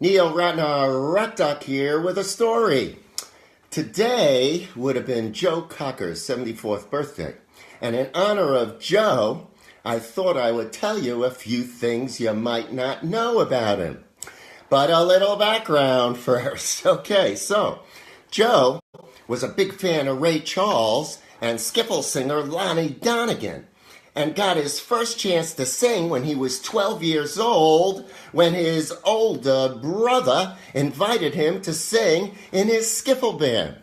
Neil Ratner here with a story. Today would have been Joe Cocker's 74th birthday. And in honor of Joe, I thought I would tell you a few things you might not know about him. But a little background first. Okay, so Joe was a big fan of Ray Charles and skiffle singer Lonnie Donegan, and got his first chance to sing when he was 12 years old, when his older brother invited him to sing in his skiffle band.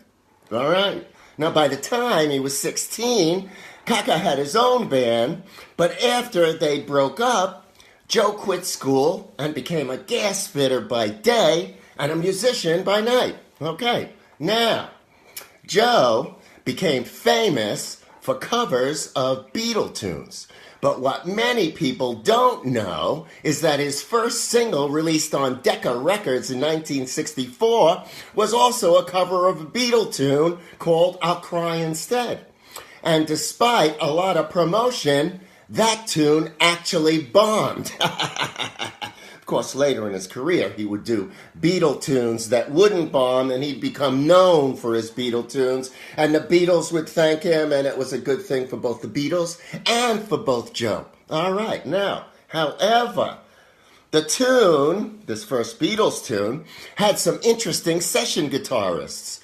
All right. Now, by the time he was 16, Cocker had his own band, but after they broke up, Joe quit school and became a gas fitter by day and a musician by night. Okay. Now, Joe became famous for covers of Beatle tunes. But what many people don't know is that his first single, released on Decca Records in 1964, was also a cover of a Beatle tune called I'll Cry Instead. And despite a lot of promotion, that tune actually bombed. Of course, later in his career, he would do Beatle tunes that wouldn't bomb, and he'd become known for his Beatle tunes, and the Beatles would thank him, and it was a good thing for both the Beatles and for both Joe. All right, now, however, the tune, this first Beatles tune, had some interesting session guitarists.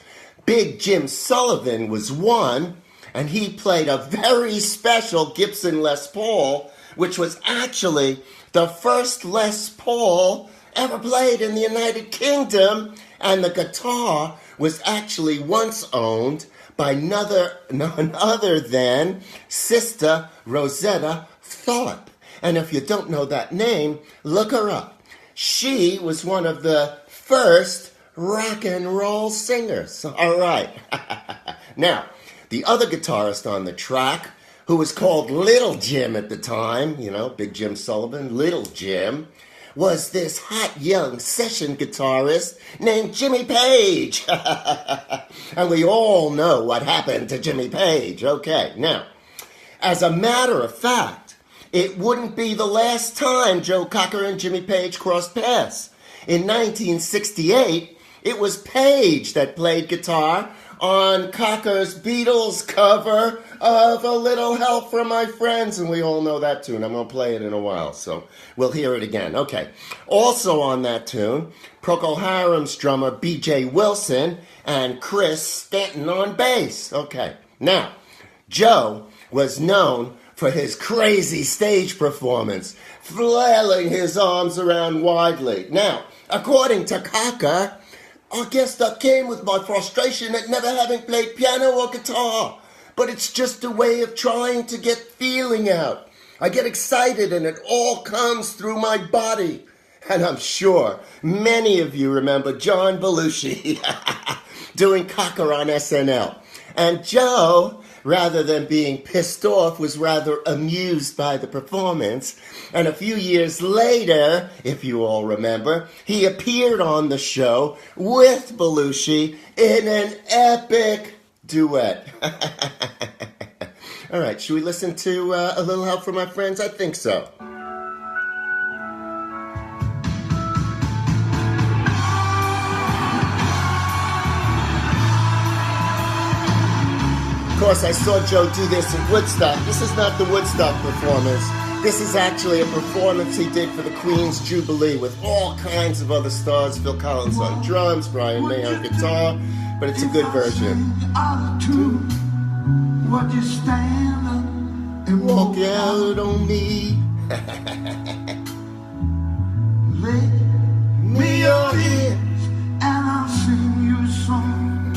Big Jim Sullivan was one, and he played a very special Gibson Les Paul, which was actually the first Les Paul ever played in the United Kingdom, and the guitar was actually once owned by none other than Sister Rosetta Tharpe. And if you don't know that name, look her up. She was one of the first rock and roll singers. All right. Now, the other guitarist on the track, who was called Little Jim at the time, Big Jim Sullivan, Little Jim, was this hot young session guitarist named Jimmy Page. And we all know what happened to Jimmy Page. Okay, now, as a matter of fact, it wouldn't be the last time Joe Cocker and Jimmy Page crossed paths. In 1968, it was Page that played guitar on Cocker's Beatles cover of A Little Help from My Friends, and we all know that tune. I'm going to play it in a while, so we'll hear it again. Okay. Also on that tune, Procol Harum's drummer B.J. Wilson and Chris Stanton on bass. Okay. Now, Joe was known for his crazy stage performance, flailing his arms around widely. Now, according to Cocker, I guess that came with my frustration at never having played piano or guitar. But it's just a way of trying to get feeling out. I get excited and it all comes through my body. And I'm sure many of you remember John Belushi doing Cocker on SNL. And Joe, rather than being pissed off, was rather amused by the performance. And a few years later, if you all remember, he appeared on the show with Belushi in an epic duet. All right, should we listen to A Little Help from My Friends? I think so. Of course, I saw Joe do this at Woodstock. This is not the Woodstock performance. This is actually a performance he did for the Queen's Jubilee with all kinds of other stars. Phil Collins on drums, Brian May on guitar, but it's a good version. Would you stand up and walk out on me? Lay Me your ear, and I'll sing you a song.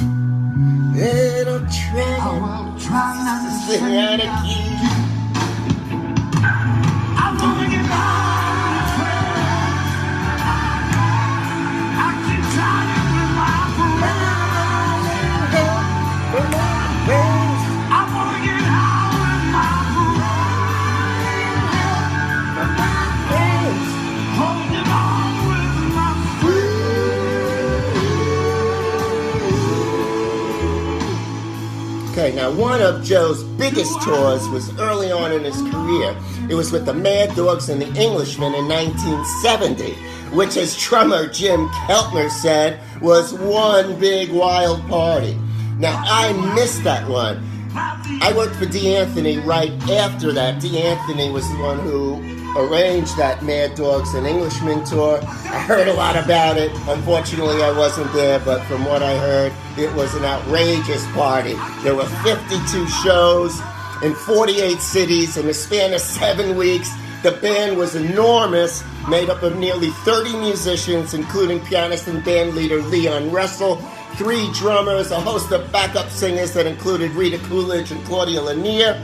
and I'll I will try not to sing out of key. I wanna get out. I keep trying with my I wanna get out with my holding on with my Okay, now one of Joe's biggest tours was early on in his career. It was with the Mad Dogs and the Englishmen in 1970. which as drummer Jim Keltner said, was one big wild party. Now, I missed that one. I worked for D. Anthony right after that. D. Anthony was the one who arranged that Mad Dogs and Englishmen tour. I heard a lot about it. Unfortunately, I wasn't there, but from what I heard, it was an outrageous party. There were 52 shows in 48 cities in the span of 7 weeks. The band was enormous, made up of nearly 30 musicians, including pianist and band leader Leon Russell, 3 drummers, a host of backup singers that included Rita Coolidge and Claudia Lanier.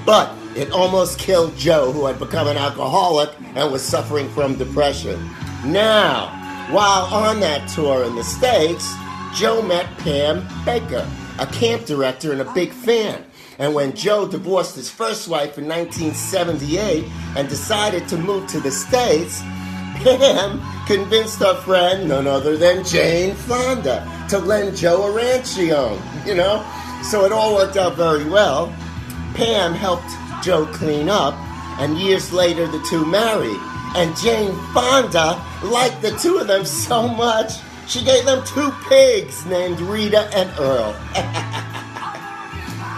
But it almost killed Joe, who had become an alcoholic and was suffering from depression. Now, while on that tour in the States, Joe met Pam Baker, a camp director and a big fan. And when Joe divorced his first wife in 1978 and decided to move to the States, Pam convinced her friend, none other than Jane Fonda, to lend Joe a ranch she owned, So it all worked out very well. Pam helped Joe clean up, and years later the two married. And Jane Fonda liked the two of them so much, she gave them 2 pigs named Rita and Earl.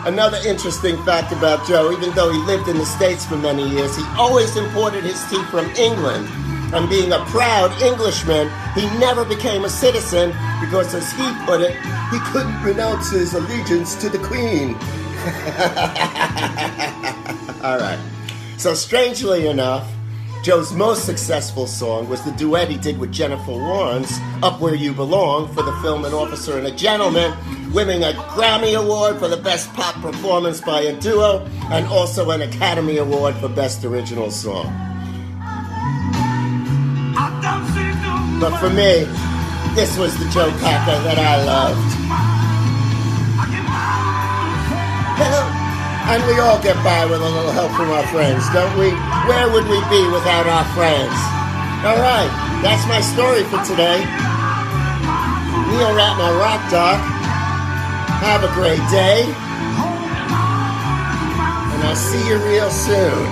Another interesting fact about Joe, even though he lived in the States for many years, he always imported his tea from England. And being a proud Englishman, he never became a citizen because, as he put it, he couldn't renounce his allegiance to the Queen. All right. So strangely enough, Joe's most successful song was the duet he did with Jennifer Lawrence, Up Where You Belong, for the film An Officer and a Gentleman, winning a Grammy Award for the Best Pop Performance by a Duo, and also an Academy Award for Best Original Song. But for me, this was the Joe Cocker that I loved. And we all get by with a little help from our friends, don't we? Where would we be without our friends? All right, that's my story for today. Neil Ratner Rock Doc. Have a great day. And I'll see you real soon.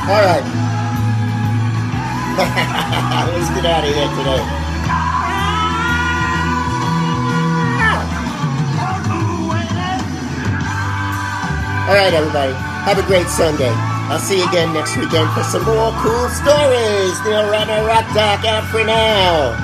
All right. Let's get out of here today. All right, everybody. Have a great Sunday. I'll see you again next weekend for some more cool stories. Neil Ratner Rock Doc out for now.